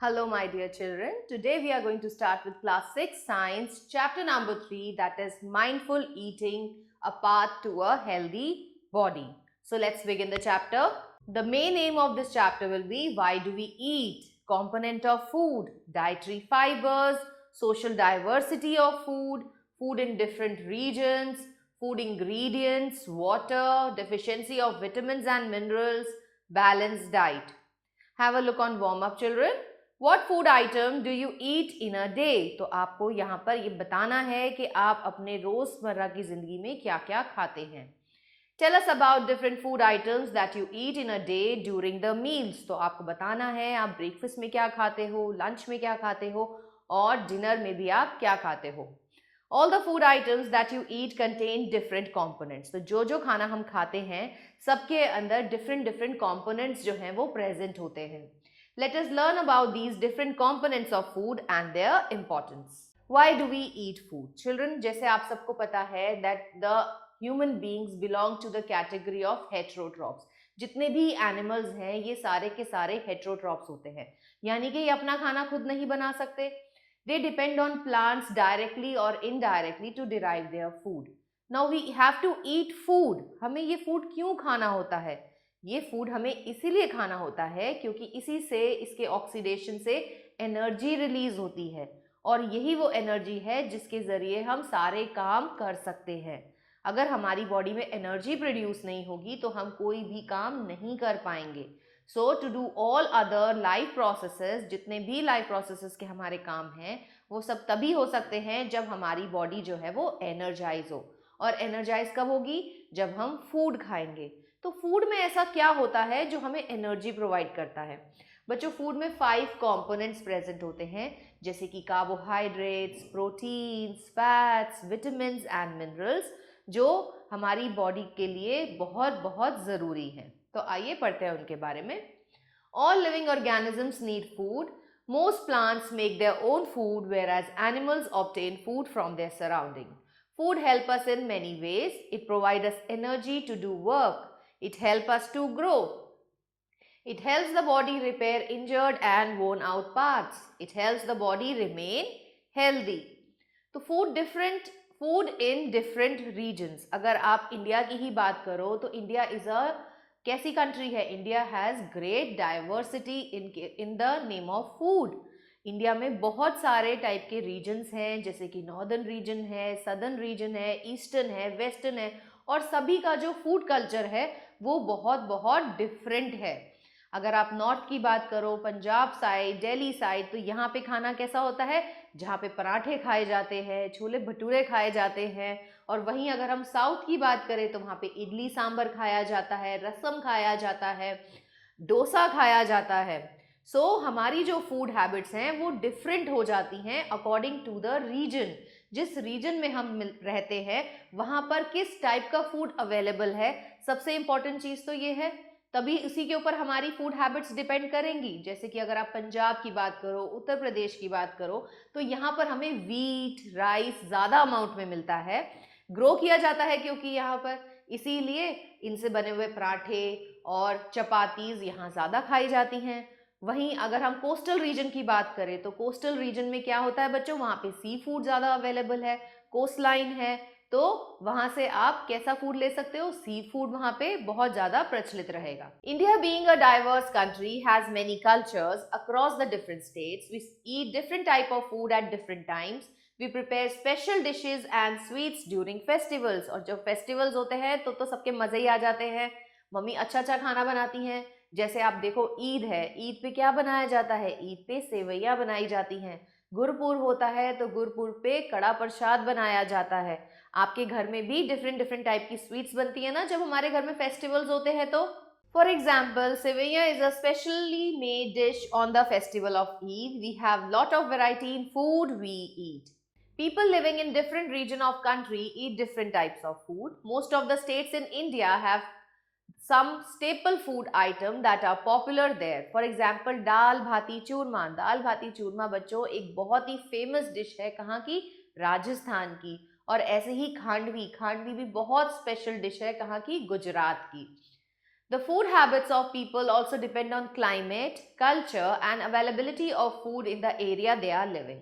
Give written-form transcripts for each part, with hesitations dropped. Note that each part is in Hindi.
Hello, my dear children. Today we are going to start with class 6 science, chapter number 3, that is mindful eating, a path to a healthy body. So let's begin the chapter. The main aim of this chapter will be why do we eat, component of food, dietary fibers, social diversity of food, food in different regions, food ingredients, water, deficiency of vitamins and minerals, balanced diet. Have a look on warm up, children. What food item do you eat in a day? तो आपको यहाँ पर ये बताना है कि आप अपने रोजमर्रा की जिंदगी में क्या क्या खाते हैं. Tell us about different food items that you eat in a day during the meals. तो आपको बताना है आप ब्रेकफास्ट में क्या खाते हो, लंच में क्या खाते हो और डिनर में भी आप क्या खाते हो. All the food items that you eat contain different components. तो जो खाना हम खाते हैं सबके अंदर different components जो हैं वो present होते हैं. Let us learn about these different components of food and their importance. Why do we eat food? Children, जैसे आप सबको पता है that the human beings belong to the category of heterotrophs. जितने भी animals हैं ये सारे के सारे heterotrophs होते हैं, यानी कि ये अपना खाना खुद नहीं बना सकते. They depend on plants directly or indirectly to derive their food. Now we have to eat food. हमें ये food क्यों खाना होता है? ये फूड हमें इसीलिए खाना होता है क्योंकि इसी से, इसके ऑक्सीडेशन से एनर्जी रिलीज होती है और यही वो एनर्जी है जिसके ज़रिए हम सारे काम कर सकते हैं. अगर हमारी बॉडी में एनर्जी प्रोड्यूस नहीं होगी तो हम कोई भी काम नहीं कर पाएंगे. So to do all other life processes, जितने भी लाइफ प्रोसेसेस के हमारे काम हैं वो सब तभी हो सकते हैं जब हमारी बॉडी जो है वो एनर्जाइज हो. और एनर्जाइज कब होगी? जब हम फूड खाएंगे. तो फूड में ऐसा क्या होता है जो हमें एनर्जी प्रोवाइड करता है? बच्चों, फूड में 5 कंपोनेंट्स प्रेजेंट होते हैं, जैसे कि carbohydrates, proteins, fats, vitamins and minerals, जो हमारी बॉडी के लिए बहुत बहुत ज़रूरी हैं. तो आइए पढ़ते हैं उनके बारे में. All living organisms need food. Most plants make their own food, whereas animals obtain food from their surrounding. Food helps us in many ways. It provides us energy to do work. It helps us to grow. It helps the body repair injured and worn out parts. It helps the body remain healthy. तो food in different regions. अगर आप इंडिया की ही बात करो तो इंडिया इज अ कैसी कंट्री है? India has great diversity in the name of food. India में बहुत सारे टाइप के रीजन्स हैं, जैसे कि नॉर्दर्न रीजन है, सदर्न रीजन है, ईस्टर्न है, वेस्टर्न है, और सभी का जो फूड कल्चर है वो बहुत बहुत डिफरेंट है. अगर आप नॉर्थ की बात करो, पंजाब साइड, दिल्ली साइड, तो यहाँ पे खाना कैसा होता है? जहाँ पे पराठे खाए जाते हैं, छोले भटूरे खाए जाते हैं. और वहीं अगर हम साउथ की बात करें तो वहाँ पे इडली सांभर खाया जाता है, रसम खाया जाता है, डोसा खाया जाता है. हमारी जो फूड हैबिट्स हैं वो डिफरेंट हो जाती हैं अकॉर्डिंग टू द रीजन. जिस रीजन में हम रहते हैं वहाँ पर किस टाइप का फूड अवेलेबल है, सबसे इम्पॉर्टेंट चीज़ तो ये है. तभी उसी के ऊपर हमारी फूड हैबिट्स डिपेंड करेंगी. जैसे कि अगर आप पंजाब की बात करो, उत्तर प्रदेश की बात करो, तो यहाँ पर हमें वीट, राइस ज़्यादा अमाउंट में मिलता है, ग्रो किया जाता है क्योंकि यहाँ पर, इसीलिए इनसे बने हुए पराठे और चपातीज़ यहाँ ज़्यादा खाई जाती हैं. वहीं अगर हम कोस्टल रीजन की बात करें तो कोस्टल रीजन में क्या होता है बच्चों? वहाँ पे सी फूड ज़्यादा अवेलेबल है, कोस्ट लाइन है, तो वहाँ से आप कैसा फूड ले सकते हो? सी फूड वहाँ पे बहुत ज़्यादा प्रचलित रहेगा. India being a diverse country has many cultures across the different states. We eat different type of food at different times. We prepare special dishes and sweets during festivals. और जब फेस्टिवल्स होते हैं तो सबके मज़े ही आ जाते हैं. मम्मी अच्छा अच्छा खाना बनाती हैं. जैसे आप देखो, ईद है, ईद पे क्या बनाया जाता है? ईद पे सेवैयाँ बनाई जाती हैं. गुरपुरब होता है तो गुरपुरब पे कड़ा प्रसाद बनाया जाता है. आपके घर में भी डिफरेंट टाइप की स्वीट्स बनती है ना जब हमारे घर में फेस्टिवल्स होते हैं तो. For example, sevaiyan is a specially made dish on the festival of Eid. We have lot of variety in food we eat. People living in different region of country eat different types of food. Most of the states in India have some staple food item that are popular there. For example, दाल भाती चूरमा. दाल भाती चूरमा बच्चों एक बहुत ही फेमस डिश है. कहाँ की? राजस्थान की. और ऐसे ही खांडवी. खांडवी भी बहुत स्पेशल डिश है. कहाँ की? गुजरात की. The food habits of people also depend on climate, culture, and availability of food in the area they are living.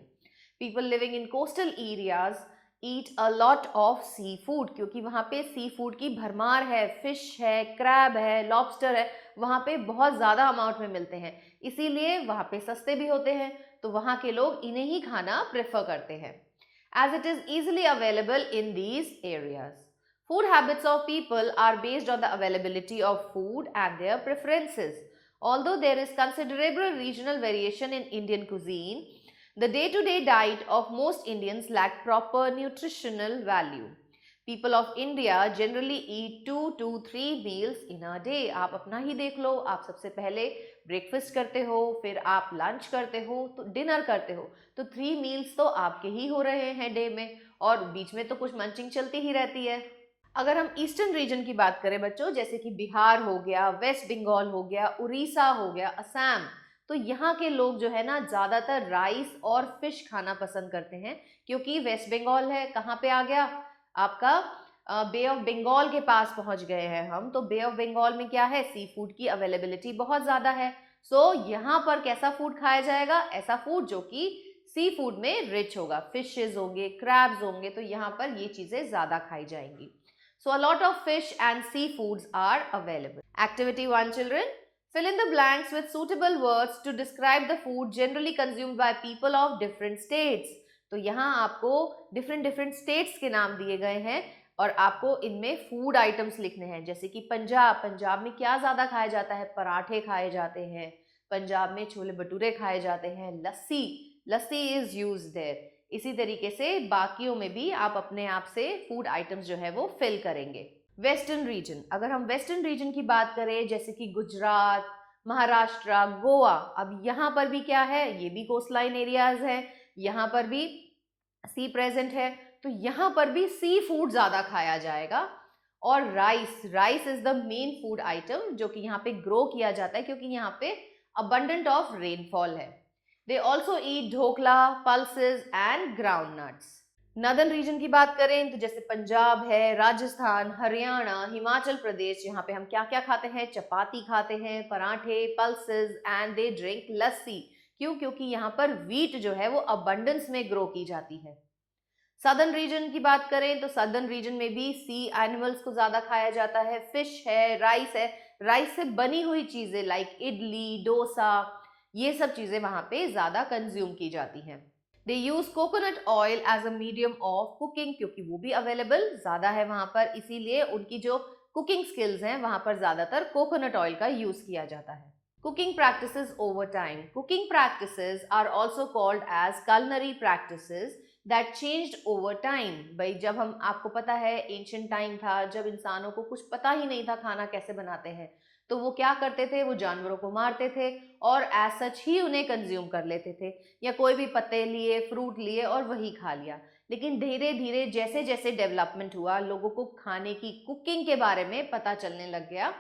People living in coastal areas eat a lot of seafood क्योंकि वहाँ पे seafood की भरमार है, fish है, crab है, lobster है, वहाँ पे बहुत ज़्यादा अमाउंट में मिलते हैं, इसीलिए वहाँ पे सस्ते भी होते हैं, तो वहाँ के लोग इन्हें ही खाना प्रेफर करते हैं. As it is easily available in these areas. Food habits of people are based on the availability of food and their preferences. Although there is considerable regional variation in Indian cuisine, the day-to-day diet of most Indians lack proper nutritional value. People of India generally eat 2 to 3 meals in a day. आप अपना ही देख लो, आप सबसे पहले ब्रेकफास्ट करते हो, फिर आप लंच करते हो, तो डिनर करते हो, तो 3 मील्स तो आपके ही हो रहे हैं डे में, और बीच में तो कुछ मंचिंग चलती ही रहती है. अगर हम ईस्टर्न रीजन की बात करें बच्चों, जैसे कि बिहार हो गया, वेस्ट बंगाल हो गया, उड़ीसा हो गया, असम, तो यहाँ के लोग जो है ना ज़्यादातर राइस और फिश खाना पसंद करते हैं, क्योंकि वेस्ट बंगाल है, कहाँ पे आ गया आपका, बे ऑफ बंगाल के पास पहुंच गए हैं हम. तो बे ऑफ बंगाल में क्या है, सी फूड की अवेलेबिलिटी बहुत ज़्यादा है. सो यहाँ पर कैसा फूड खाया जाएगा, ऐसा फूड जो कि सी फूड में रिच होगा, फिशेज होंगे, क्रैब्स होंगे, तो यहाँ पर ये चीज़ें ज़्यादा खाई जाएंगी. So a lot of fish and seafoods are available. Activity 1 children. Fill in the blanks with suitable words to describe the food generally consumed by people of different states. तो यहाँ आपको different states के नाम दिए गए हैं और आपको इनमें food items लिखने हैं. जैसे कि पंजाब में क्या ज़्यादा खाया जाता है, पराठे खाए जाते हैं, पंजाब में छोले भटूरे खाए जाते हैं, लस्सी is used there. इसी तरीके से बाकियों में भी आप अपने आप से फूड आइटम्स जो है वो फिल करेंगे. वेस्टर्न रीजन, अगर हम वेस्टर्न रीजन की बात करें, जैसे कि गुजरात, महाराष्ट्र, गोवा, अब यहाँ पर भी क्या है, ये भी कोस्ट लाइन एरियाज है, यहाँ पर भी सी प्रेजेंट है, तो यहाँ पर भी सी फूड ज़्यादा खाया जाएगा. और rice is the main food item जो कि यहाँ पे ग्रो किया जाता है, क्योंकि यहाँ पे अबंडेंट ऑफ रेनफॉल है. They also eat dhokla, pulses and groundnuts. Northern region की बात करें तो जैसे पंजाब है, राजस्थान, हरियाणा, हिमाचल प्रदेश, यहाँ पे हम क्या क्या खाते हैं, चपाती खाते हैं, पराठे, पल्सेस एंड दे ड्रिंक लस्सी. क्यों? क्योंकि यहाँ पर व्हीट जो है वो अबंडेंस में ग्रो की जाती है. सदर्न रीजन की बात करें तो सदर्न रीजन में भी सी एनिमल्स को ज्यादा खाया जाता है, फिश है, राइस से बनी हुई चीजें लाइक इडली, डोसा, ये सब चीजें वहां पे ज्यादा कंज्यूम की जाती हैं. They use coconut oil as a medium of cooking, क्योंकि वो भी अवेलेबल ज्यादा है वहां पर, इसीलिए उनकी जो कुकिंग स्किल्स हैं वहां पर ज्यादातर कोकोनट ऑयल का यूज किया जाता है. Cooking practices over time. Cooking practices are also called as culinary practices that changed over time. भाई जब हम, आपको पता है एंशिएंट टाइम था जब इंसानों को कुछ पता ही नहीं था खाना कैसे बनाते हैं, तो वो क्या करते थे, वो जानवरों को मारते थे और एज सच ही उन्हें कंज्यूम कर लेते थे, या कोई भी पत्ते लिए, फ्रूट लिए और वही खा लिया. लेकिन धीरे धीरे जैसे जैसे डेवलपमेंट हुआ, लोगों को खाने की, कुकिंग के बारे में पता चलने लग गया.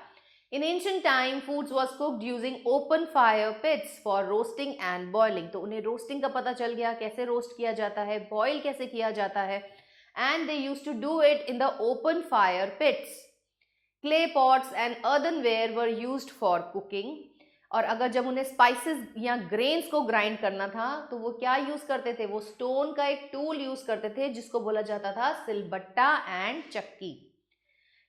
In ancient time foods was cooked using open fire pits for roasting and boiling. तो उन्हें रोस्टिंग का पता चल गया, कैसे रोस्ट किया जाता है, बॉयल कैसे किया जाता है, and they used to do it in the open fire pits. Clay pots and earthenware were used for cooking. और अगर जब उन्हें स्पाइसेस या ग्रेन्स को ग्राइंड करना था तो वो क्या यूज करते थे, वो स्टोन का एक टूल यूज करते थे जिसको बोला जाता था सिलबट्टा एंड चक्की.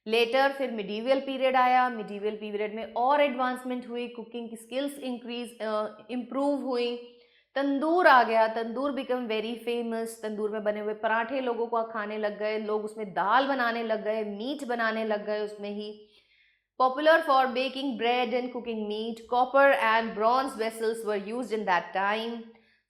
लेटर फिर मिडीवियल पीरियड आया. मिडीवियल पीरियड में और एडवांसमेंट हुई, कुकिंग की स्किल्स इम्प्रूव हुई. तंदूर आ गया, तंदूर बिकम वेरी फेमस. तंदूर में बने हुए पराठे लोगों को खाने लग गए, लोग उसमें दाल बनाने लग गए, मीट बनाने लग गए उसमें ही. Popular for baking bread and cooking meat. Copper and bronze vessels were used in that time.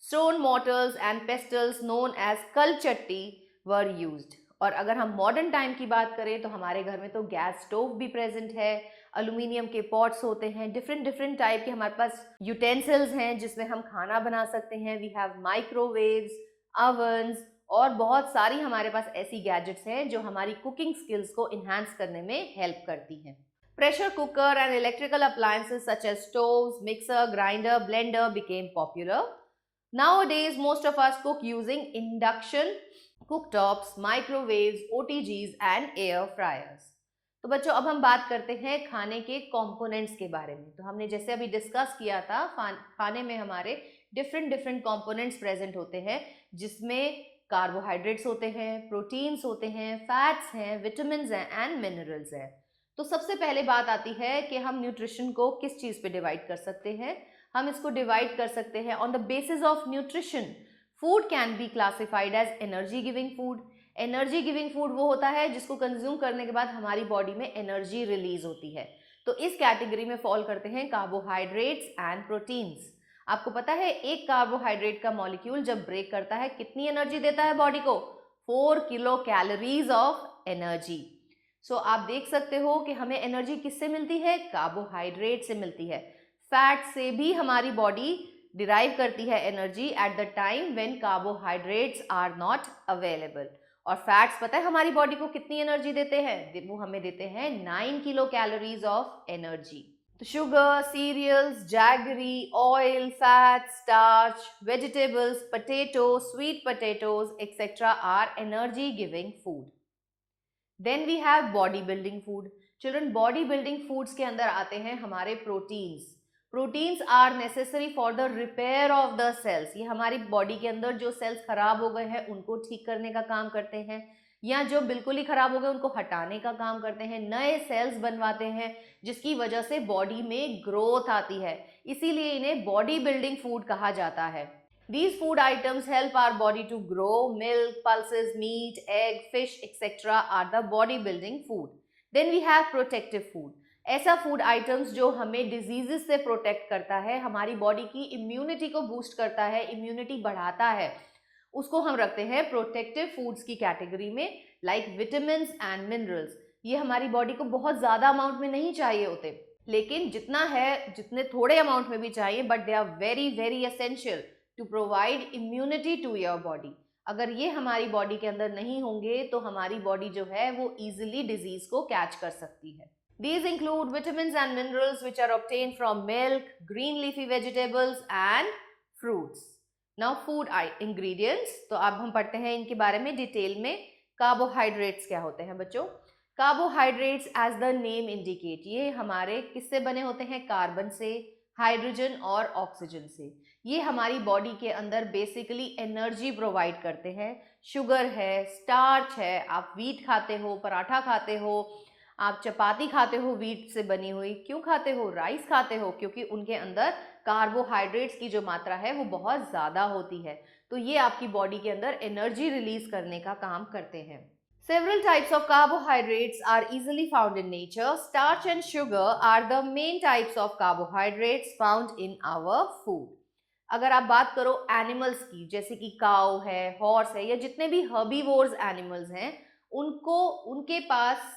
Stone mortars and pestles known as kalchatti were used. और अगर हम मॉडर्न टाइम की बात करें तो हमारे घर में तो गैस स्टोव भी प्रेजेंट है, एल्यूमिनियम के पॉट्स होते हैं, डिफरेंट टाइप के हमारे पास यूटेंसिल्स हैं जिसमें हम खाना बना सकते हैं. वी हैव माइक्रोवेव्स, ovens और बहुत सारी हमारे पास ऐसी गैजेट्स हैं जो हमारी कुकिंग स्किल्स को इन्हांस करने में हेल्प करती हैं. Pressure cooker and electrical appliances such as stoves, mixer, grinder, blender became popular. Nowadays, most of us cook using induction cooktops, microwaves, OTGs and air fryers. तो तो बच्चों अब हम बात करते हैं खाने के कंपोनेंट्स के बारे में। तो हमने जैसे अभी डिस्कस किया था, खाने में हमारे डिफरेंट डिफरेंट कंपोनेंट्स प्रेजेंट होते हैं, जिसमें कार्बोहाइड्रेट्स होते हैं, प्रोटीन्स होते हैं, फैट्स हैं, विटामिन्स हैं एंड मिनरल्स हैं। तो सबसे पहले बात आती है कि हम न्यूट्रिशन को किस चीज़ पे डिवाइड कर सकते हैं। हम इसको डिवाइड कर सकते हैं on the basis of nutrition. Food can be classified as energy giving food. Energy giving food वो होता है जिसको कंज्यूम करने के बाद हमारी बॉडी में एनर्जी रिलीज होती है। तो इस कैटेगरी में फॉल करते हैं कार्बोहाइड्रेट्स एंड प्रोटीन्स। आपको पता है एक कार्बोहाइड्रेट का मॉलिक्यूल जब ब्रेक करता है कितनी एनर्जी देता है बॉडी को? 4 किलो कैलोरीज ऑफ एनर्जी। सो आप देख सकते हो कि हमें एनर्जी किससे मिलती है? कार्बोहाइड्रेट से मिलती है। फैट से भी हमारी बॉडी डिराइव करती है energy at the time when carbohydrates are not available. और फैट्स पता है हमारी बॉडी को कितनी एनर्जी देते हैं? वो हमें देते हैं 9 किलो कैलोरीज ऑफ एनर्जी। तो sugar, cereals, jaggery, oil, fat, starch, vegetables, potato, sweet potatoes etcetera are energy giving food. Then we have body building food. Children, body building foods के अंदर आते हैं हमारे proteins. Proteins are necessary for the repair of the cells. ये हमारी बॉडी के अंदर जो सेल्स खराब हो गए हैं उनको ठीक करने का काम करते हैं, या जो बिल्कुल ही खराब हो गए उनको हटाने का काम करते हैं, नए सेल्स बनवाते हैं, जिसकी वजह से बॉडी में ग्रोथ आती है। इसीलिए इन्हें बॉडी बिल्डिंग फूड कहा जाता है। These food items help our body to grow. Milk, pulses, meat, egg, fish, etc. are the body building food. Then we have protective food. ऐसा फूड आइटम्स जो हमें डिजीजेस से प्रोटेक्ट करता है, हमारी बॉडी की इम्यूनिटी को बूस्ट करता है, इम्यूनिटी बढ़ाता है, उसको हम रखते हैं प्रोटेक्टिव फूड्स की कैटेगरी में, लाइक विटामिन्स एंड मिनरल्स। ये हमारी बॉडी को बहुत ज़्यादा अमाउंट में नहीं चाहिए होते, लेकिन जितना है, जितने थोड़े अमाउंट में भी चाहिए, but they are very very essential to provide immunity to your body. अगर ये हमारी बॉडी के अंदर नहीं होंगे तो हमारी बॉडी जो है वो इजीली डिजीज को कैच कर सकती है। These include vitamins and minerals which are obtained from milk, green leafy vegetables and fruits. Now food ingredients, तो अब हम पढ़ते हैं इनके बारे में डिटेल में। कार्बोहाइड्रेट्स क्या होते हैं बच्चों? Carbohydrates as the name indicate, ये हमारे किससे बने होते हैं? कार्बन से, हाइड्रोजन और ऑक्सीजन से। ये हमारी बॉडी के अंदर बेसिकली एनर्जी प्रोवाइड करते हैं। शुगर है, स्टार्च है, आप व्हीट खाते हो, पराठा खाते हो, आप चपाती खाते हो व्हीट से बनी हुई, क्यों खाते हो? राइस खाते हो, क्योंकि उनके अंदर कार्बोहाइड्रेट्स की जो मात्रा है वो बहुत ज़्यादा होती है। तो ये आपकी बॉडी के अंदर एनर्जी रिलीज करने का काम करते हैं। Several types of carbohydrates are easily found in nature. Starch and sugar are the main types of carbohydrates found in our food. अगर आप बात करो एनिमल्स की, जैसे कि काऊ है, हॉर्स है, या जितने भी हर्बीवोर्स एनिमल्स हैं, उनको उनके पास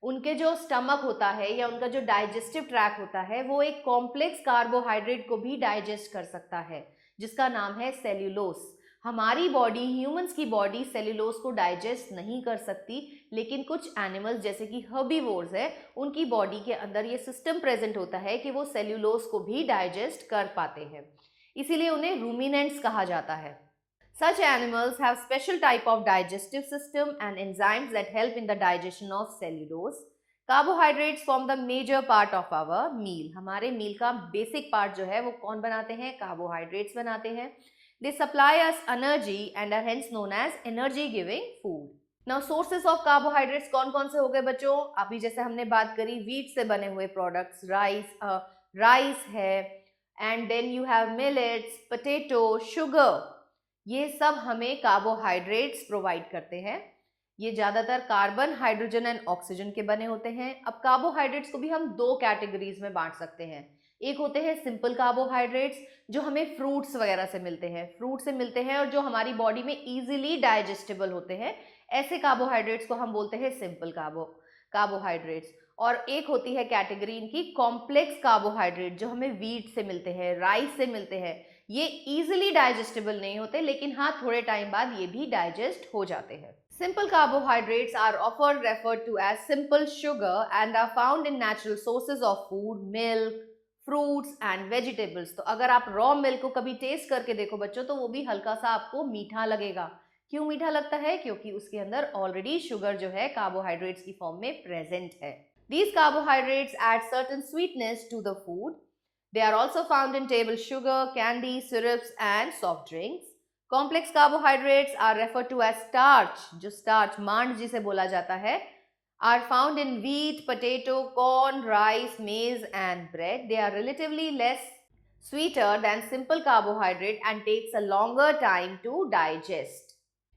उनके जो स्टमक होता है या उनका जो डाइजेस्टिव ट्रैक होता है वो एक कॉम्प्लेक्स कार्बोहाइड्रेट को भी डाइजेस्ट कर सकता है, जिसका नाम है सेल्यूलोस। हमारी बॉडी, ह्यूमंस की बॉडी सेल्यूलोस को डाइजेस्ट नहीं कर सकती, लेकिन कुछ एनिमल्स जैसे कि हर्बीवोर्स है, उनकी बॉडी के अंदर ये सिस्टम प्रेजेंट होता है कि वो सेल्यूलोस को भी डाइजेस्ट कर पाते हैं, इसीलिए उन्हें रूमिनेंट्स कहा जाता है। Such animals have special type of digestive system and enzymes that help in the digestion of cellulose. Carbohydrates form the major part of our meal. हमारे मील का बेसिक पार्ट जो है वो कौन बनाते हैं? कार्बोहाइड्रेट्स बनाते हैं। They supply us energy and are hence known as energy giving food. Now sources of carbohydrates कौन कौन से हो गए बच्चों? अभी जैसे हमने बात करी व्हीट से बने हुए प्रोडक्ट्स, राइस है, and then you have millets, potato, sugar, ये सब हमें कार्बोहाइड्रेट्स प्रोवाइड करते हैं। ये ज़्यादातर कार्बन, हाइड्रोजन एंड ऑक्सीजन के बने होते हैं। अब कार्बोहाइड्रेट्स को भी हम दो कैटेगरीज में बांट सकते हैं। एक होते हैं सिंपल कार्बोहाइड्रेट्स जो हमें फ्रूट्स वगैरह से मिलते हैं, और जो हमारी बॉडी में इजीली डाइजेस्टेबल होते हैं, ऐसे कार्बोहाइड्रेट्स को हम बोलते हैं सिंपल कार्बोहाइड्रेट्स। और एक होती है कैटेगरी इनकी कॉम्प्लेक्स कार्बोहाइड्रेट जो हमें व्हीट से मिलते हैं, राइस से मिलते हैं। ये इजीली डाइजेस्टेबल नहीं होते, लेकिन हाँ थोड़े टाइम बाद ये भी डाइजेस्ट हो जाते हैं। Simple carbohydrates are often referred to as simple sugar and are found in natural sources of food, milk, fruits and vegetables. तो अगर आप रॉ मिल्क को कभी टेस्ट करके देखो बच्चों, तो वो भी हल्का सा आपको मीठा लगेगा, क्यों मीठा लगता है? क्योंकि उसके अंदर ऑलरेडी शुगर जो है कार्बोहाइड्रेट्स की फॉर्म में प्रेजेंट है. These carbohydrates add certain sweetness to the food. They are also found in table sugar, candy, syrups and soft drinks. Complex carbohydrates are referred to as starch, जो starch मांड जिसे बोला जाता है, are found in wheat, potato, corn, rice, maize and bread. They are relatively less sweeter than simple carbohydrate and takes a longer time to digest.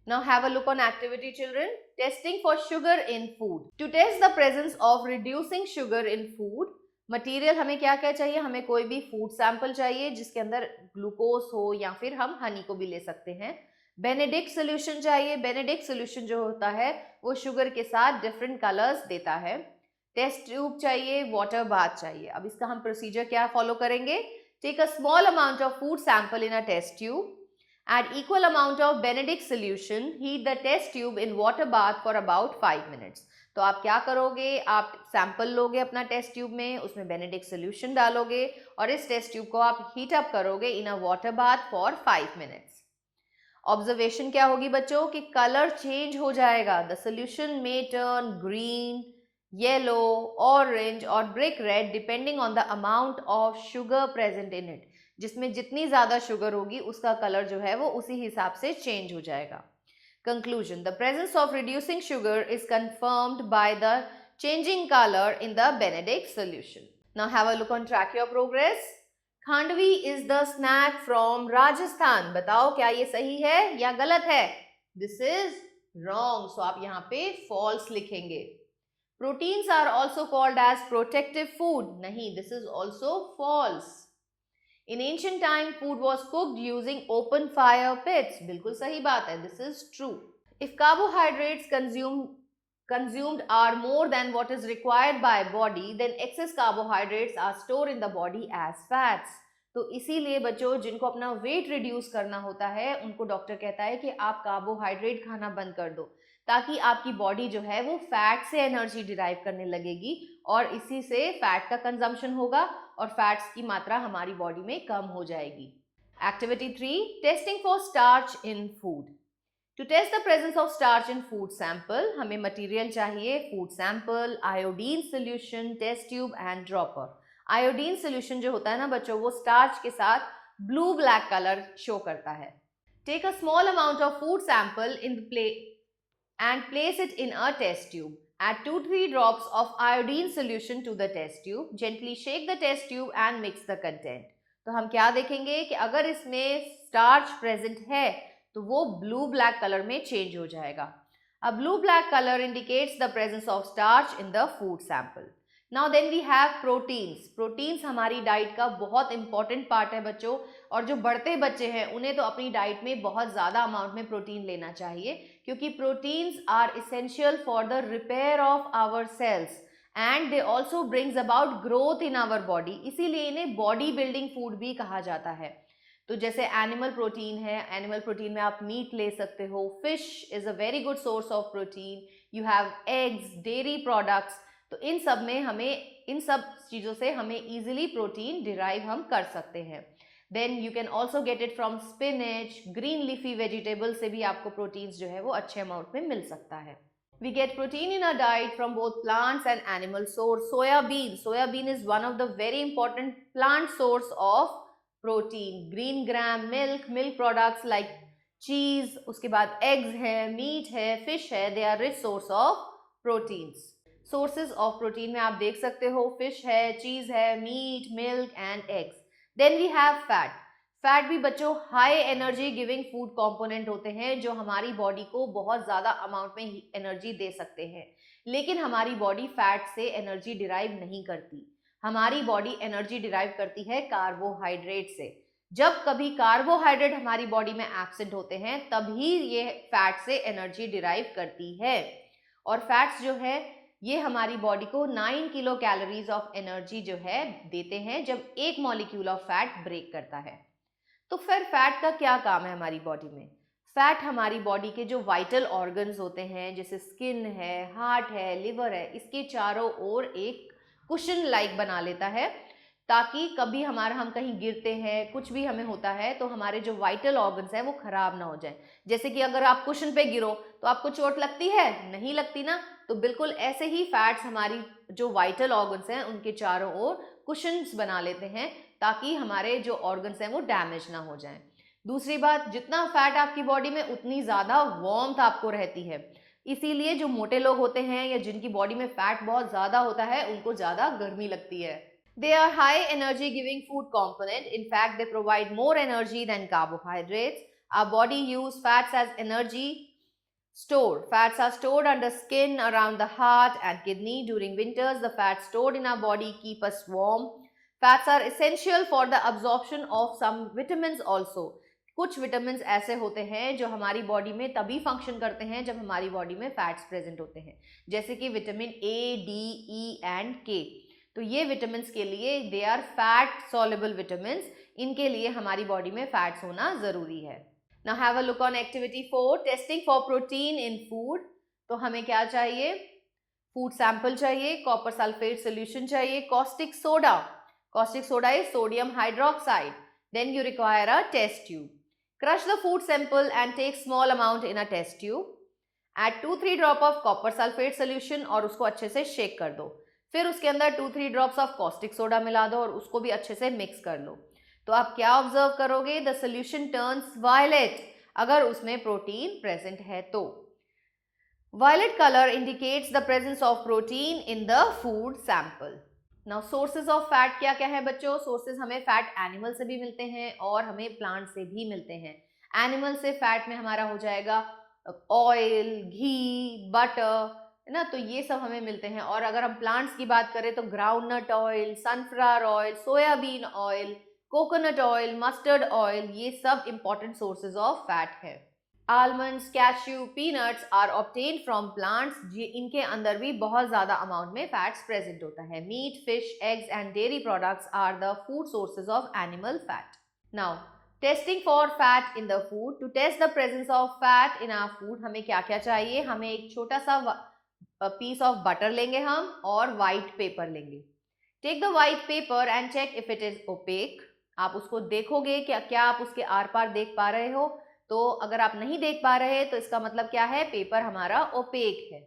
Now have a look on activity, children. Testing for sugar in food. To test the presence of reducing sugar in food, material हमें क्या क्या चाहिए? हमें कोई भी फूड सैंपल चाहिए जिसके अंदर ग्लूकोज हो या फिर हम हनी को भी ले सकते हैं. बेनेडिक्ट सोल्यूशन चाहिए. बेनेडिक्ट सोल्यूशन जो होता है वो शुगर के साथ डिफरेंट कलर्स देता है. टेस्ट ट्यूब चाहिए. वाटर बाथ चाहिए. अब इसका हम प्रोसीजर क्या फॉलो करेंगे? Take a small amount of food sample in a test tube. Add equal amount of Benedict solution. Heat the test tube in water bath for about 5 minutes. तो आप क्या करोगे? आप सैंपल लोगे अपना टेस्ट ट्यूब में, उसमें बेनेडिक्ट सोल्यूशन डालोगे और इस टेस्ट ट्यूब को आप हीट अप करोगे in a water bath for 5 minutes. Observation क्या होगी बच्चों? कि कलर चेंज हो जाएगा. The solution may turn green, yellow, orange और brick red depending on the amount of sugar present in it. जिसमें जितनी ज्यादा शुगर होगी उसका कलर जो है वो उसी हिसाब से चेंज हो जाएगा. Conclusion. The presence of reducing sugar is confirmed by the changing colour in the Benedict solution. Now have a look on track your progress. Khandvi is the snake from Rajasthan. बताओ क्या ये सही है या गलत है? This is wrong. सो आप यहाँ पे फॉल्स लिखेंगे. Proteins are also called as protective food. नहीं, this is also false. In ancient time, food was cooked using open fire pits. बिल्कुल सही बात है. This is true. If carbohydrates consumed are more than what is required by body, then excess carbohydrates are stored in the body as fats. तो इसीलिए बच्चों जिनको अपना वेट रिड्यूस करना होता है उनको डॉक्टर कहता है कि आप कार्बोहाइड्रेट खाना बंद कर दो, ताकि आपकी बॉडी जो है वो फैट से एनर्जी डिराइव करने लगेगी और इसी से फैट का कंजम्पशन होगा और फैट्स की मात्रा हमारी बॉडी में कम हो जाएगी. Activity 3. Testing for starch in food. To test the presence of starch in food sample हमें मटेरियल चाहिए. Food sample, iodine solution, test tube and dropper. Iodine solution जो होता है ना बच्चों, वो स्टार्च के साथ ब्लू ब्लैक कलर शो करता है. Take a small amount of food sample in the plate and place it in a test tube. Add 2-3 drops of iodine solution to the test tube. Gently shake the test tube and mix the content. तो हम क्या देखेंगे कि अगर इसमें स्टार्च प्रेजेंट है तो वो ब्लू ब्लैक कलर में चेंज हो जाएगा. A blue black color indicates the presence of starch in the food sample. Now then we have proteins. Proteins हमारी डाइट का बहुत इंपॉर्टेंट पार्ट है बच्चों, और जो बढ़ते बच्चे हैं उन्हें तो अपनी डाइट में बहुत ज़्यादा अमाउंट में प्रोटीन लेना चाहिए, क्योंकि proteins are essential for the repair of our cells and they also brings about growth in our body. इसीलिए इन्हें बॉडी बिल्डिंग फूड भी कहा जाता है. तो जैसे एनिमल प्रोटीन है, एनिमल प्रोटीन में आप मीट ले सकते हो. Fish is a very good source of protein. You have eggs, dairy products. तो इन सब में हमें, इन सब चीज़ों से हमें इजीली प्रोटीन डिराइव हम कर सकते हैं. Then you can also get it from spinach, green leafy vegetable से भी आपको प्रोटीन्स जो है वो अच्छे अमाउंट में मिल सकता है. We get protein in our diet from both plants and animal source. Soybean. Soybean is one of the very important plant source of protein. Green gram, milk products like cheese, उसके बाद eggs है, meat है, fish है, they are rich source of proteins. Sources of protein में आप देख सकते हो fish है, cheese है, meat, milk and eggs. Then we have fat. Fat भी बच्चों high energy giving food component होते हैं जो हमारी बॉडी को बहुत ज़्यादा अमाउंट में एनर्जी दे सकते हैं, लेकिन हमारी बॉडी फैट से एनर्जी डिराइव नहीं करती. हमारी बॉडी एनर्जी डिराइव करती है कार्बोहाइड्रेट से. जब कभी कार्बोहाइड्रेट हमारी बॉडी में एब्सेंट होते हैं तभी ये फैट से एनर्जी डिराइव करती है. और फैट्स जो है ये हमारी बॉडी को 9 किलो कैलोरीज ऑफ एनर्जी जो है देते हैं जब एक मॉलिक्यूल ऑफ फैट ब्रेक करता है. तो फिर फैट का क्या काम है हमारी बॉडी में? फैट हमारी बॉडी के जो वाइटल ऑर्गन्स होते हैं जैसे स्किन है, हार्ट है, लिवर है, इसके चारों ओर एक कुशन लाइक बना लेता है ताकि कभी हम कहीं गिरते हैं, कुछ भी हमें होता है तो हमारे जो वाइटल ऑर्गन्स हैं वो खराब ना हो जाएं। जैसे कि अगर आप कुशन पे गिरो तो आपको चोट लगती है? नहीं लगती ना। तो बिल्कुल ऐसे ही फैट्स हमारी जो वाइटल ऑर्गन्स हैं उनके चारों ओर कुशन्स बना लेते हैं, ताकि हमारे जो ऑर्गन्स हैं वो डैमेज ना हो जाएं। दूसरी बात, जितना फैट आपकी बॉडी में उतनी ज़्यादा वार्मथ आपको रहती है। इसीलिए जो मोटे लोग होते हैं या जिनकी बॉडी में फैट बहुत ज़्यादा होता है उनको ज़्यादा गर्मी लगती है। They are high energy giving food component. In fact, they provide more energy than carbohydrates. Our body use fats as energy store. Fats are stored under skin, around the heart and kidney. During winters, the fats stored in our body keep us warm. Fats are essential for the absorption of some vitamins also. कुछ विटामिन ऐसे होते हैं जो हमारी बॉडी में तभी फंक्शन करते हैं जब हमारी बॉडी में फैट्स प्रेजेंट होते हैं, जैसे कि vitamin A, D, E and K. तो ये विटामिन के लिए they are fat soluble vitamin, इनके लिए हमारी बॉडी में फैट्स होना जरूरी है। Now have a look on activity 4, testing for protein in food. तो हमें क्या चाहिए? फूड सैंपल चाहिए, कॉपर सल्फेट सोल्यूशन चाहिए, caustic soda. Caustic soda is sodium hydroxide. Then you require a test tube. Crush the food sample and take small amount in a test tube. Add 2-3 drop of copper sulfate solution और उसको अच्छे से शेक कर दो। फिर उसके अंदर 2-3 ड्रॉप्स ऑफ कॉस्टिक सोडा मिला दो और उसको भी अच्छे से मिक्स कर लो। तो आप क्या ऑब्जर्व करोगे? द सोल्यूशन टर्न्स वायलेट अगर उसमें प्रोटीन प्रेजेंट है तो। Violet colour indicates the presence of protein in the food sample. Now sources of fat क्या क्या है बच्चों? सोर्सेज हमें फैट एनिमल से भी मिलते हैं और हमें प्लांट से भी मिलते हैं। एनिमल से फैट में हमारा हो जाएगा ऑयल, घी, बटर, है ना, तो ये सब हमें मिलते हैं। और अगर हम प्लांट्स की बात करें तो groundnut oil, sunflower oil, soybean oil, coconut oil, mustard oil, ये सब इंपॉर्टेंट सोर्सेज ऑफ फैट है। Almonds, cashew, peanuts are obtained from plants, इनके अंदर भी बहुत ज्यादा अमाउंट में फैट्स प्रेजेंट होता है। Meat, fish, eggs and dairy products are the food sources of animal fat. Now testing for fat in the food. To test the presence of fat in our food हमें क्या क्या चाहिए? हमें एक छोटा सा पीस ऑफ बटर लेंगे हम और व्हाइट पेपर लेंगे। Take the white paper and check if it is opaque. आप उसको देखोगे क्या आप उसके आर पार देख पा रहे हो? तो अगर आप नहीं देख पा रहे तो इसका मतलब क्या है? पेपर हमारा ओपेक है।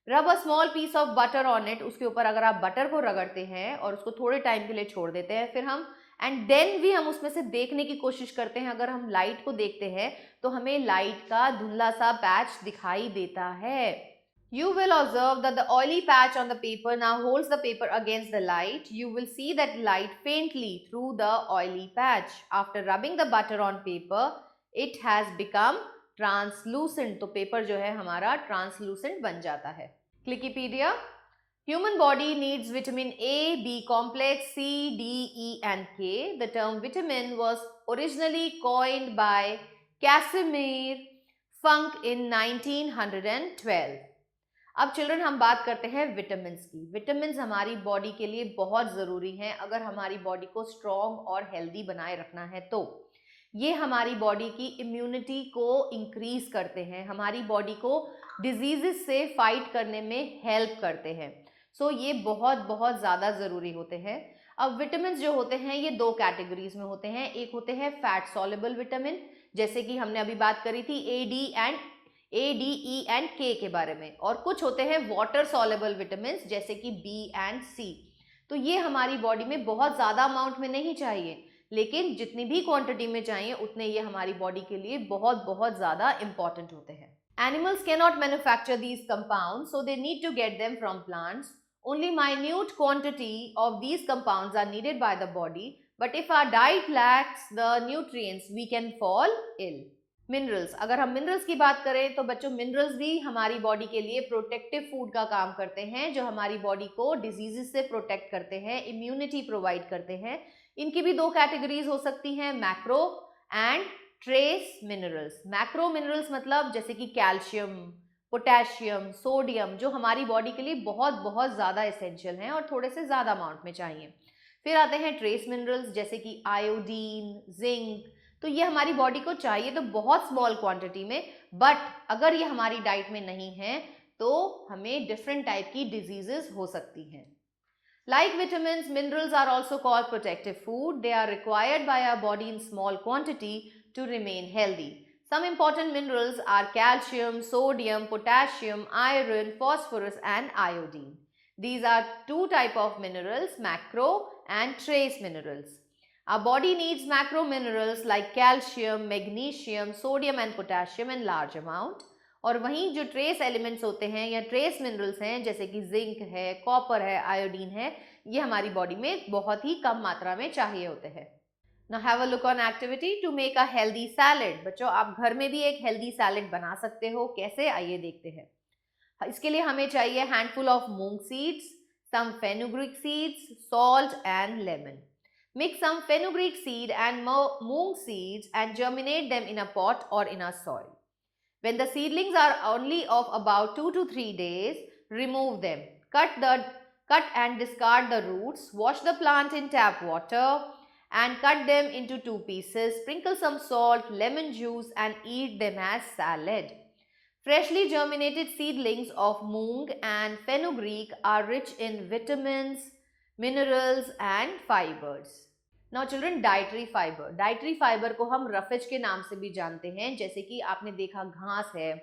Rub a small piece of butter on it. उसके ऊपर अगर आप बटर को रगड़ते हैं और उसको थोड़े टाइम के लिए छोड़ देते हैं, फिर हम एंड देन भी हम उसमें से देखने की कोशिश करते हैं। अगर हम लाइट को देखते हैं तो हमें लाइट का धुंधला सा पैच दिखाई देता है। You will observe that the oily patch on the paper now holds the paper against the light. You will see that light faintly through the oily patch. After rubbing the butter on paper, it has become translucent. तो पेपर जो है हमारा translucent बन जाता है। Clickipedia. Human body needs vitamin A, B complex, C, D, E and K. The term vitamin was originally coined by Casimir Funk in 1912. अब चिल्ड्रन हम बात करते हैं विटामिन्स की। विटामिन्स हमारी बॉडी के लिए बहुत ज़रूरी हैं अगर हमारी बॉडी को स्ट्रॉन्ग और हेल्दी बनाए रखना है। तो ये हमारी बॉडी की इम्यूनिटी को इंक्रीज करते हैं, हमारी बॉडी को डिजीजेस से फाइट करने में हेल्प करते हैं। सो ये बहुत बहुत ज़्यादा ज़रूरी होते हैं। अब विटामिन्स जो होते हैं ये दो कैटेगरीज में होते हैं। एक होते हैं फैट सॉल्युबल विटामिन, जैसे कि हमने अभी बात करी थी ए, डी, ई एंड के के बारे में, और कुछ होते हैं वाटर सॉल्युबल विटामिन जैसे कि बी एंड सी। तो ये हमारी बॉडी में बहुत ज़्यादा अमाउंट में नहीं चाहिए, लेकिन जितनी भी क्वांटिटी में चाहिए उतने ये हमारी बॉडी के लिए बहुत बहुत ज़्यादा इंपॉर्टेंट होते हैं। Animals cannot manufacture these compounds, so they need to get them from plants. Only minute quantity of these compounds are needed by the body, but if our diet lacks the nutrients, we can fall ill. Minerals, अगर हम मिनरल्स की बात करें तो बच्चों मिनरल्स भी हमारी बॉडी के लिए प्रोटेक्टिव फूड का काम करते हैं, जो हमारी बॉडी को डिजीजेस से प्रोटेक्ट करते हैं, इम्यूनिटी प्रोवाइड करते हैं। इनकी भी दो कैटेगरीज हो सकती हैं, macro and trace minerals. Macro minerals मतलब जैसे कि कैल्शियम, पोटेशियम, सोडियम, जो हमारी बॉडी के लिए बहुत बहुत ज़्यादा एसेंशियल हैं और थोड़े से ज़्यादा अमाउंट में चाहिए। फिर आते हैं ट्रेस मिनरल्स जैसे कि आयोडीन, जिंक। तो ये हमारी बॉडी को चाहिए तो बहुत स्मॉल क्वांटिटी में, बट अगर ये हमारी डाइट में नहीं है तो हमें डिफरेंट टाइप की डिजीजेस हो सकती हैं। Like vitamins, minerals are also called protective food. They are required by our body in small quantity to remain healthy. Some important minerals are calcium, sodium, potassium, iron, phosphorus and iodine. These are two types of minerals, macro and trace minerals. Our body needs macro minerals like calcium, magnesium, sodium and potassium in large amount. और वहीं जो ट्रेस एलिमेंट्स होते हैं या ट्रेस मिनरल्स हैं जैसे कि जिंक है, कॉपर है, आयोडीन है, ये हमारी बॉडी में बहुत ही कम मात्रा में चाहिए होते हैं. Now have a look on activity to make a healthy salad. बच्चों आप घर में भी एक हेल्दी सैलेड बना सकते हो. कैसे, आइए देखते हैं. इसके लिए हमें चाहिए handful of moong seeds, some fenugreek seeds, salt and lemon. Mix some fenugreek seed and moong seeds and germinate them in a pot or in a soil. When the seedlings are only of about 2 to 3 days, remove them. Cut and discard the roots. Wash the plant in tap water and cut them into 2 pieces. Sprinkle some salt, lemon juice and eat them as salad. Freshly germinated seedlings of moong and fenugreek are rich in vitamins, minerals and fibers. Now children, dietary fiber. Dietary fiber को हम रफेज के नाम से भी जानते हैं. जैसे कि आपने देखा घास है,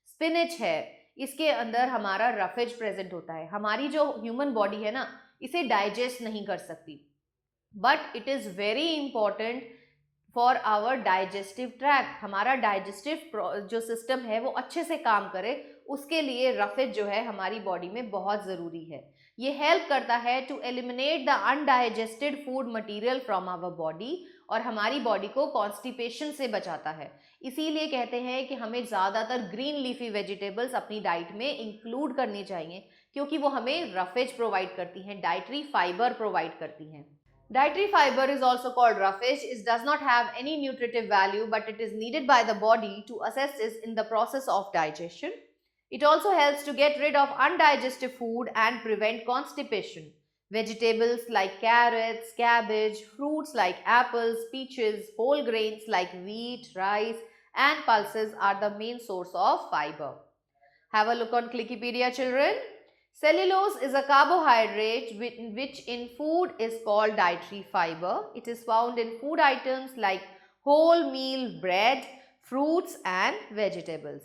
स्पिनच है, इसके अंदर हमारा रफेज प्रेजेंट होता है. हमारी जो ह्यूमन बॉडी है ना, इसे डाइजेस्ट नहीं कर सकती, but it is very important for our digestive tract. हमारा डाइजेस्टिव जो सिस्टम है वो अच्छे से काम करे, उसके लिए रफेज जो है हमारी बॉडी में बहुत ज़रूरी है. ये हेल्प करता है to eliminate the undigested food material from our body और हमारी बॉडी को कॉन्स्टिपेशन से बचाता है. इसीलिए कहते हैं कि हमें ज़्यादातर ग्रीन लीफी वेजिटेबल्स अपनी डाइट में इंक्लूड करनी चाहिए, क्योंकि वो हमें रफेज प्रोवाइड करती हैं, डाइटरी फाइबर प्रोवाइड करती हैं. Dietary fiber is also called roughage. It does not have any nutritive value, but it is needed by the body to assist it in the process of digestion. It also helps to get rid of undigested food and prevent constipation. Vegetables like carrots, cabbage, fruits like apples, peaches, whole grains like wheat, rice and pulses are the main source of fiber. Have a look on Clickipedia, children. Cellulose is a carbohydrate which in food is called dietary fiber. It is found in food items like whole meal bread, fruits and vegetables.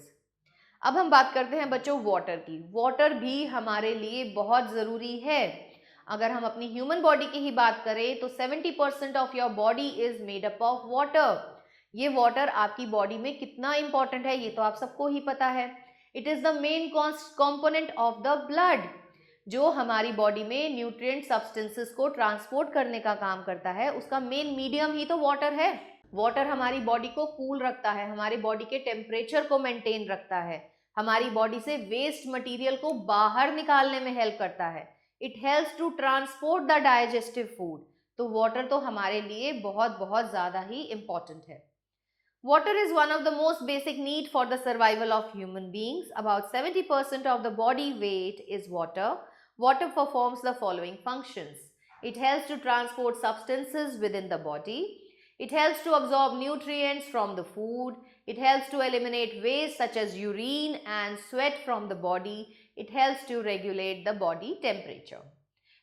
अब हम बात करते हैं बच्चों वाटर की. वाटर भी हमारे लिए बहुत ज़रूरी है. अगर हम अपनी ह्यूमन बॉडी की ही बात करें तो 70% of your body is made up of water. ये वाटर आपकी बॉडी में कितना इंपॉर्टेंट है ये तो आप सबको ही पता है. It is the main component of the blood, जो हमारी बॉडी में न्यूट्रिएंट सब्सटेंसेस को ट्रांसपोर्ट करने का काम करता है. उसका मेन मीडियम ही तो वाटर है. वाटर हमारी बॉडी को कूल रखता है, हमारी बॉडी के टेम्परेचर को मेंटेन रखता है, हमारी बॉडी से वेस्ट मटेरियल को बाहर निकालने में हेल्प करता है. It helps to transport the digestive food. तो वाटर तो हमारे लिए बहुत बहुत ज़्यादा ही इम्पॉर्टेंट है. Water is one of the most basic need for the survival of human beings. About 70% of the body weight is water. Water performs the following functions. It helps to transport substances within the body. It helps to absorb nutrients from the food. It helps to eliminate waste such as urine and sweat from the body. It helps to regulate the body temperature.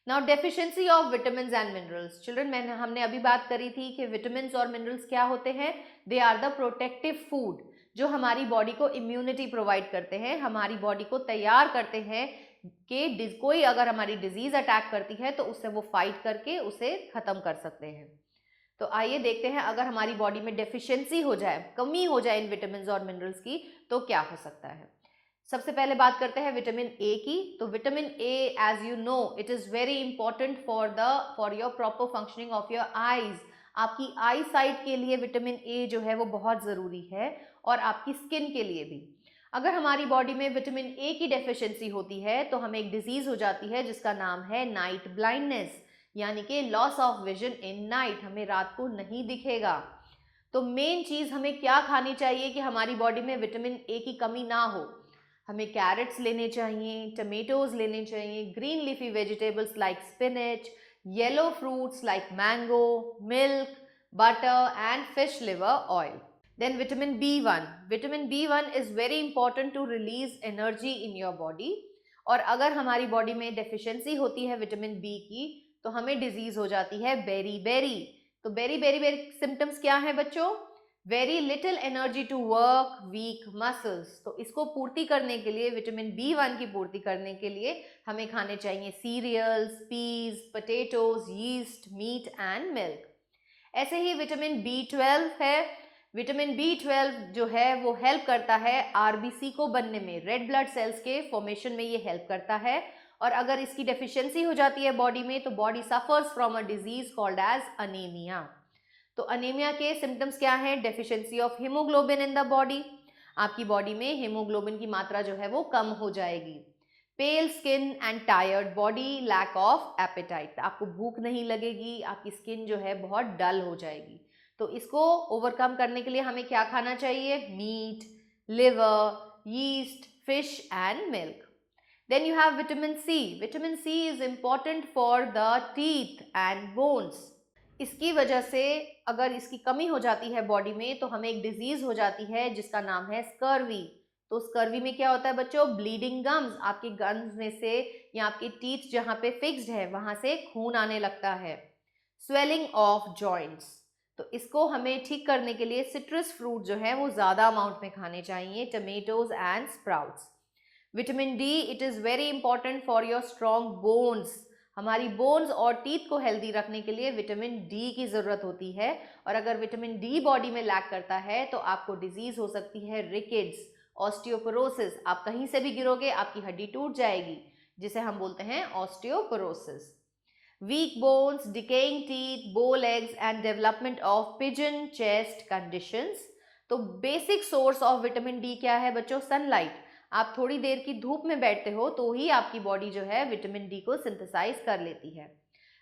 Now deficiency of vitamins and minerals. Children, हमने अभी बात करी थी कि vitamins और minerals क्या होते हैं. They are the protective food जो हमारी बॉडी को इम्यूनिटी प्रोवाइड करते हैं, हमारी बॉडी को तैयार करते हैं कि कोई अगर हमारी डिजीज़ अटैक करती है तो उससे वो फाइट करके उसे ख़त्म कर सकते हैं. तो आइए देखते हैं अगर हमारी बॉडी में डेफिशिएंसी हो जाए, कमी हो जाए इन विटामिन और मिनरल्स की तो क्या हो सकता है. सबसे पहले बात करते हैं विटामिन ए की. तो vitamin A, as you know, it is very important for your proper functioning of your eyes. आपकी आई साइट के लिए विटामिन ए जो है वो बहुत ज़रूरी है और आपकी स्किन के लिए भी. अगर हमारी बॉडी में विटामिन ए की डेफिशिएंसी होती है तो हमें एक डिजीज़ हो जाती है जिसका नाम है नाइट ब्लाइंडनेस, यानी कि loss of vision in night. हमें रात को नहीं दिखेगा. तो मेन चीज़ हमें क्या खानी चाहिए कि हमारी बॉडी में विटामिन ए की कमी ना हो. हमें कैरेट्स लेने चाहिए, टमेटोज़ लेने चाहिए, green leafy vegetables like spinach, yellow fruits like mango, milk, butter and fish liver oil. Then vitamin B1. Vitamin B1 is very important to release energy in your body. और अगर हमारी बॉडी में डेफिशिएंसी होती है विटामिन बी की तो हमें डिजीज हो जाती है बेरी बेरी। तो बेरी बेरी बेरी सिम्टम्स क्या है बच्चों? Very little energy to work, weak muscles. तो इसको पूर्ति करने के लिए, विटामिन B1 की पूर्ति करने के लिए हमें खाने चाहिए cereals, peas, potatoes, yeast, meat and milk. ऐसे ही विटामिन B12 है। विटामिन B12 जो है वो हेल्प करता है आरबीसी को बनने में, रेड ब्लड सेल्स के फॉर्मेशन में ये हेल्प करता है। और अगर इसकी डेफिशिएंसी हो जाती है बॉडी में तो body suffers from a disease called as anaemia. तो अनीमिया के सिम्टम्स क्या हैं? Deficiency of haemoglobin in the body, आपकी बॉडी में हीमोग्लोबिन की मात्रा जो है वो कम हो जाएगी। Pale skin and tired body, lack of appetite, आपको भूख नहीं लगेगी, आपकी स्किन जो है बहुत डल हो जाएगी। तो इसको ओवरकम करने के लिए हमें क्या खाना चाहिए? Meat, liver, yeast, fish and milk. Then you have vitamin C. Vitamin C is important for the teeth and bones. इसकी वजह से अगर इसकी कमी हो जाती है बॉडी में तो हमें एक डिजीज हो जाती है जिसका नाम है स्कर्वी। तो स्कर्वी में क्या होता है बच्चों? ब्लीडिंग गम्स, आपके गम्स में से या आपके टीथ जहाँ पे फिक्स्ड है वहाँ से खून आने लगता है। स्वेलिंग ऑफ जॉइंट्स, तो इसको हमें ठीक करने के लिए सिट्रस फ्रूट जो है वो ज़्यादा अमाउंट में खाने चाहिए, tomatoes and sprouts. Vitamin D, it is very important for your strong bones. हमारी बोन्स और टीथ को हेल्दी रखने के लिए विटामिन डी की ज़रूरत होती है, और अगर विटामिन डी बॉडी में लैक करता है तो आपको डिजीज़ हो सकती है रिकेट्स, ऑस्टियोपोरोसिस। आप कहीं से भी गिरोगे आपकी हड्डी टूट जाएगी, जिसे हम बोलते हैं osteoporosis. Weak bones, decaying teeth, bow legs and development of pigeon chest conditions. तो basic source of vitamin D क्या है बच्चों? सनलाइट। आप थोड़ी देर की धूप में बैठते हो तो ही आपकी बॉडी जो है विटामिन डी को सिंथेसाइज कर लेती है।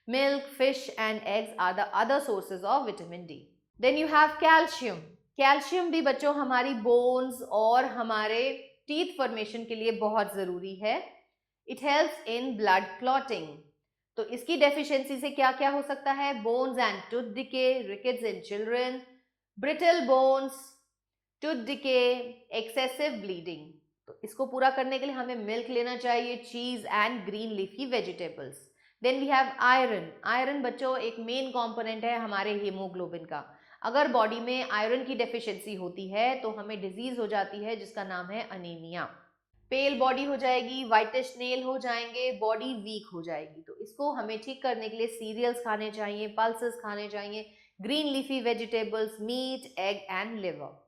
Milk, fish and eggs are the other sources of vitamin D. Then you have calcium. Calcium भी बच्चों हमारी बोन्स और हमारे टीथ फॉर्मेशन के लिए बहुत ज़रूरी है। It helps in blood clotting. तो इसकी डेफिशिएंसी से क्या क्या हो सकता है? Bones and tooth decay, rickets in children, brittle bones, tooth decay, excessive bleeding. तो इसको पूरा करने के लिए हमें मिल्क लेना चाहिए, cheese and green leafy vegetables. Then we have iron. Iron बच्चों एक मेन कंपोनेंट है हमारे हीमोग्लोबिन का। अगर बॉडी में आयरन की डेफिशिएंसी होती है तो हमें डिजीज हो जाती है जिसका नाम है अनीमिया। पेल बॉडी हो जाएगी, वाइटिश नेल हो जाएंगे, बॉडी वीक हो जाएगी। तो इसको हमें ठीक करने के लिए सीरियल्स खाने चाहिए, पल्सेस खाने चाहिए, green leafy vegetables, meat, egg and liver.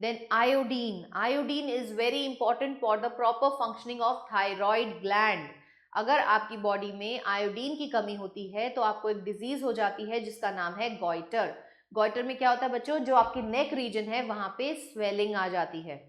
Then iodine. Iodine is very important for the proper functioning of thyroid gland. अगर आपकी बॉडी में आयोडीन की कमी होती है तो आपको एक डिजीज हो जाती है जिसका नाम है गॉइटर। गॉइटर में क्या होता है बच्चों? जो आपकी नेक रीजन है वहां पे स्वेलिंग आ जाती है।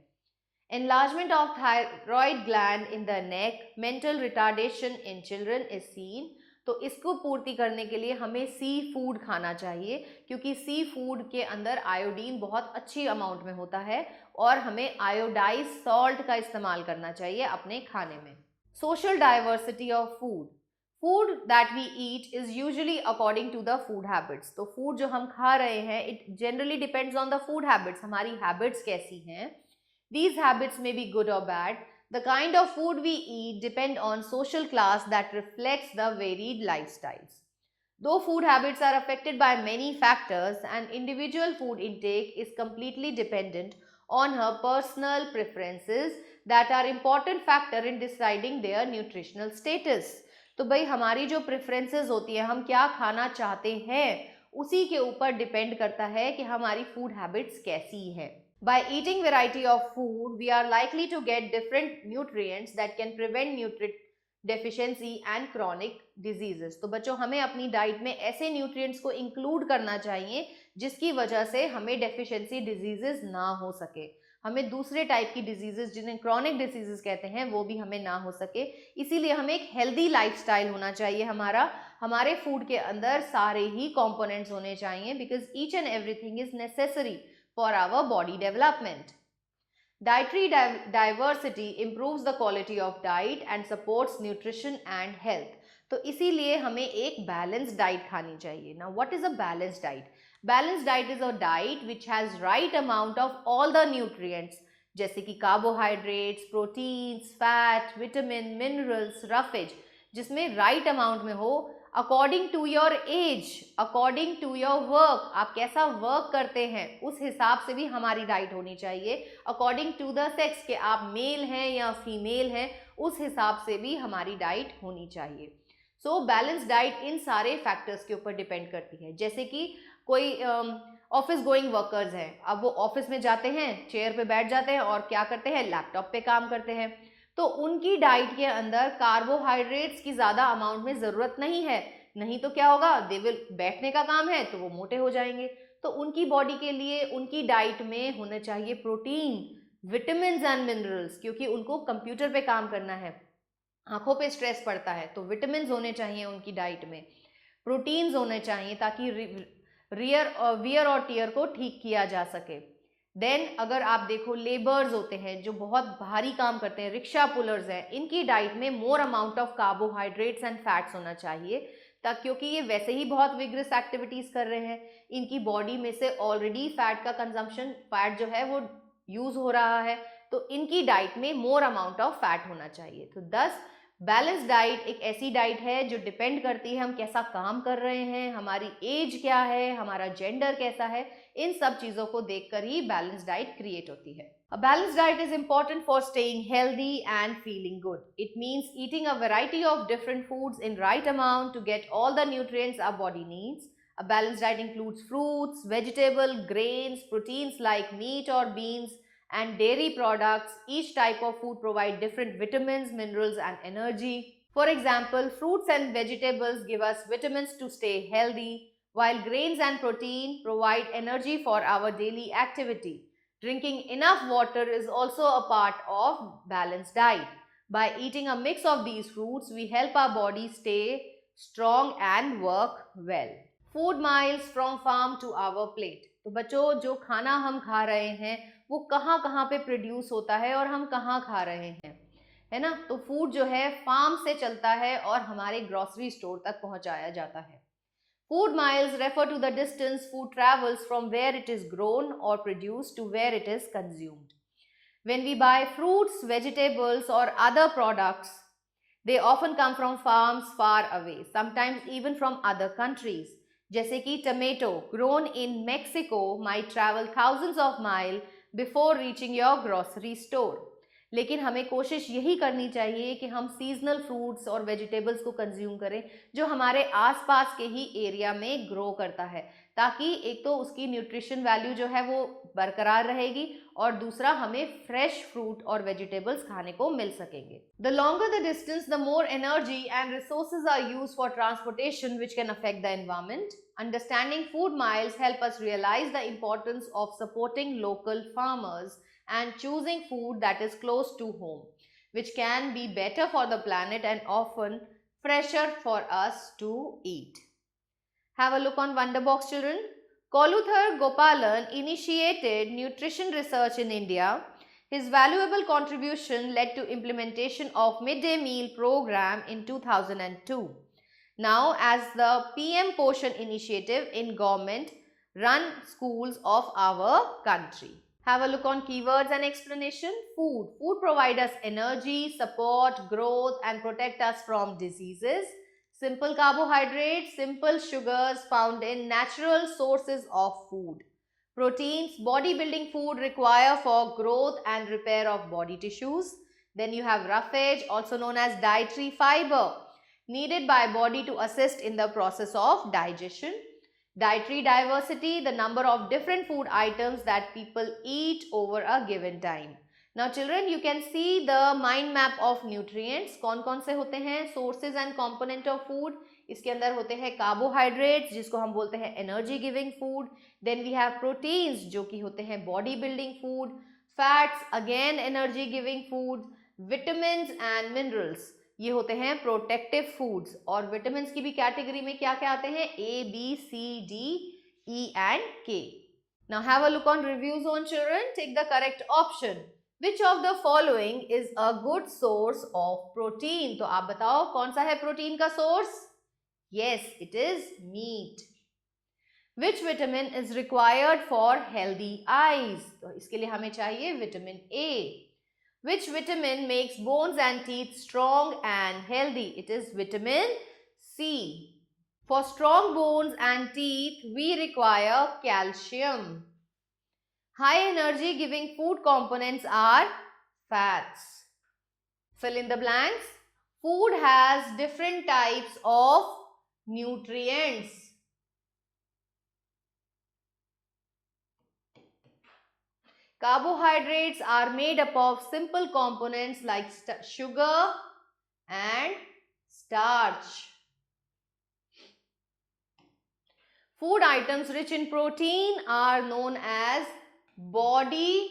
Enlargement of thyroid gland in the neck, mental retardation in children is seen. तो इसको पूर्ति करने के लिए हमें सी फूड खाना चाहिए, क्योंकि सी फूड के अंदर आयोडीन बहुत अच्छी अमाउंट में होता है और हमें आयोडाइज सॉल्ट का इस्तेमाल करना चाहिए अपने खाने में। Social diversity of food. Food that we eat is usually according to the food habits. तो फूड जो हम खा रहे हैं it generally depends on the food habits. हमारी हैबिट्स कैसी हैं? These habits may be good और bad. The kind of food we eat depend on social class that reflects the varied lifestyles. Though food habits are affected by many factors, an individual food intake is completely dependent on her personal preferences that are important factor in deciding their nutritional status. तो भाई हमारी जो preferences होती है, हम क्या खाना चाहते हैं, उसी के ऊपर डिपेंड करता है कि हमारी food habits कैसी है। By eating variety of food, we are likely to get different nutrients that can prevent nutrient deficiency and chronic diseases. तो बच्चों हमें अपनी डाइट में ऐसे न्यूट्रिएंट्स को इंक्लूड करना चाहिए जिसकी वजह से हमें डेफिशिएंसी डिजीजेस ना हो सके, हमें दूसरे टाइप की डिजीजेस जिन्हें क्रॉनिक डिजीजेस कहते हैं वो भी हमें ना हो सके। इसीलिए हमें एक हेल्दी लाइफस्टाइल होना चाहिए हमारे फूड के अंदर सारे ही कंपोनेंट्स होने चाहिए, because each and everything is necessary for our body development. Dietary diversity improves the quality of diet and supports nutrition and health. तो इसीलिए हमें एक balanced diet खानी चाहिए. Now what is a balanced diet? Balanced diet is a diet which has right amount of all the nutrients जैसे कि carbohydrates, proteins, fat, vitamin, minerals, roughage, जिसमें राइट अमाउंट में हो, according to your age, according to your work, आप कैसा वर्क करते हैं उस हिसाब से भी हमारी डाइट होनी चाहिए, अकॉर्डिंग टू द सेक्स, के आप मेल हैं या फीमेल हैं उस हिसाब से भी हमारी डाइट होनी चाहिए। सो बैलेंस डाइट इन सारे फैक्टर्स के ऊपर डिपेंड करती है। जैसे कि कोई ऑफिस गोइंग वर्कर्स हैं, अब वो ऑफिस में जाते हैं, चेयर पे बैठ जाते हैं और क्या करते हैं, लैपटॉप पे काम करते हैं, तो उनकी डाइट के अंदर कार्बोहाइड्रेट्स की ज़्यादा अमाउंट में ज़रूरत नहीं है, नहीं तो क्या होगा, दे विल, बैठने का काम है तो वो मोटे हो जाएंगे। तो उनकी बॉडी के लिए उनकी डाइट में होना चाहिए प्रोटीन, विटामिन एंड मिनरल्स, क्योंकि उनको कंप्यूटर पे काम करना है, आंखों पे स्ट्रेस पड़ता है, तो विटामिन होने चाहिए उनकी डाइट में, प्रोटीन्स होने चाहिए ताकि वियर और टीयर को ठीक किया जा सके। देन अगर आप देखो लेबर्स होते हैं जो बहुत भारी काम करते हैं, रिक्शा पुलर्स हैं, इनकी डाइट में more amount of carbohydrates and fats होना चाहिए, तक क्योंकि ये वैसे ही बहुत विग्रस एक्टिविटीज कर रहे हैं, इनकी बॉडी में से ऑलरेडी फैट का कंजम्पशन, फैट जो है वो यूज हो रहा है, तो इनकी डाइट में मोर अमाउंट ऑफ फैट होना चाहिए। तो 10 बैलेंस डाइट एक ऐसी डाइट है जो डिपेंड करती है हम कैसा काम कर रहे हैं, हमारी एज क्या है, हमारा जेंडर कैसा है, इन सब चीजों को देखकर ही बैलेंस डाइट क्रिएट होती है। A balanced diet is important for staying healthy and feeling good. It means eating a variety of different foods in right amount to get all the nutrients our body needs. A balanced diet includes fruits, vegetables, grains, proteins like meat or beans, and dairy products. Each type of food provide different vitamins, minerals and energy. For example, fruits and vegetables give us vitamins to stay healthy, while grains and protein provide energy for our daily activity. Drinking enough water is also a part of balanced diet. By eating a mix of these fruits, we help our body stay strong and work well. Food miles from farm to our plate. तो बच्चों, जो खाना हम खा रहे हैं वो कहाँ कहाँ पे प्रोड्यूस होता है और हम कहाँ खा रहे हैं, है ना। तो फूड जो है फार्म से चलता है और हमारे ग्रोसरी स्टोर तक पहुँचाया जाता है। Food miles refer to the distance food travels from where it is grown or produced to where it is consumed. When we buy fruits, vegetables or other products, they often come from farms far away, sometimes even from other countries. जैसे कि tomato grown in Mexico might travel thousands of miles before reaching your grocery store. लेकिन हमें कोशिश यही करनी चाहिए कि हम सीजनल फ्रूट्स और वेजिटेबल्स को कंज्यूम करें जो हमारे आसपास के ही एरिया में ग्रो करता है, ताकि एक तो उसकी न्यूट्रिशन वैल्यू जो है वो बरकरार रहेगी और दूसरा हमें फ्रेश फ्रूट और वेजिटेबल्स खाने को मिल सकेंगे। The longer the distance the more energy and resources are used for transportation which can affect the environment. Understanding food miles help us realize the importance of supporting local farmers and choosing food that is close to home, which can be better for the planet and often fresher for us to eat. Have a look on Wonderbox, children. Koluthar Gopalan initiated nutrition research in India. His valuable contribution led to implementation of midday meal program in 2002. Now, as the PM Poshan initiative in government-run schools of our country. Have a look on keywords and explanation. Food. Food provides us energy, support, growth and protect us from diseases. Simple carbohydrates, simple sugars found in natural sources of food. Proteins, bodybuilding food require for growth and repair of body tissues. Then you have roughage, also known as dietary fiber, needed by body to assist in the process of digestion. Dietary diversity, the number of different food items that people eat over a given time. Now children, you can see the mind map of nutrients. कौन कौन से होते हैं sources and component of food? इसके अंदर होते हैं carbohydrates जिसको हम बोलते हैं energy giving food. Then we have proteins जो कि होते हैं body building food. Fats again energy giving food. Vitamins and minerals ये होते हैं प्रोटेक्टिव फूड्स। और विटामिन की भी कैटेगरी में क्या क्या आते हैं, A, B, C, D, E and K. Now have a look on reviews on children. Take the correct option. Which of the following is a good source of protein? तो आप बताओ कौन सा है प्रोटीन का source? Yes, it is meat. Which vitamin is required for healthy eyes? तो इसके लिए हमें चाहिए vitamin A. Which vitamin makes bones and teeth strong and healthy? It is vitamin C. For strong bones and teeth, we require calcium. High energy giving food components are fats. Fill in the blanks. Food has different types of nutrients. Carbohydrates are made up of simple components like sugar and starch. Food items rich in protein are known as body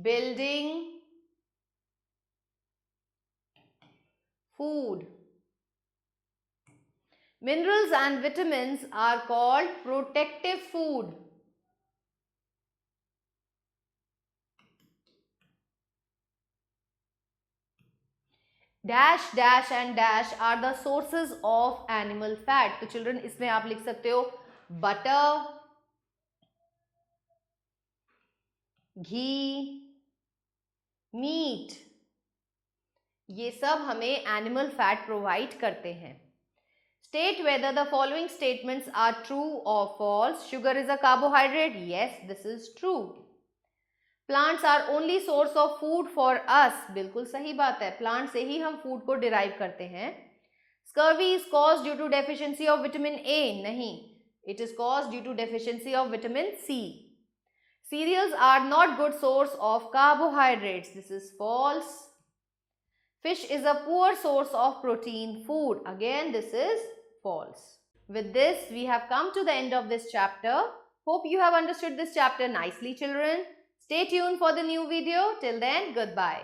building food. Minerals and vitamins are called protective food. Dash, dash and dash are the sources of animal fat. तो children इसमें आप लिख सकते हो butter, घी, meat. ये सब हमें animal fat provide करते हैं. State whether the following statements are true or false. Sugar is a carbohydrate. Yes, this is true. Plants are only source of food for us. बिल्कुल सही बात है. प्लांट से ही हम फूड को डिराइव करते हैं. Scurvy is caused due to deficiency of vitamin A. नहीं, it is caused due to deficiency of vitamin C. Cereals are not good source of carbohydrates. This is false. Fish is a poor source of protein food. Again, this is false. With this, we have come to the end of this chapter. Hope you have understood this chapter nicely, children. Stay tuned for the new video. Till then, goodbye.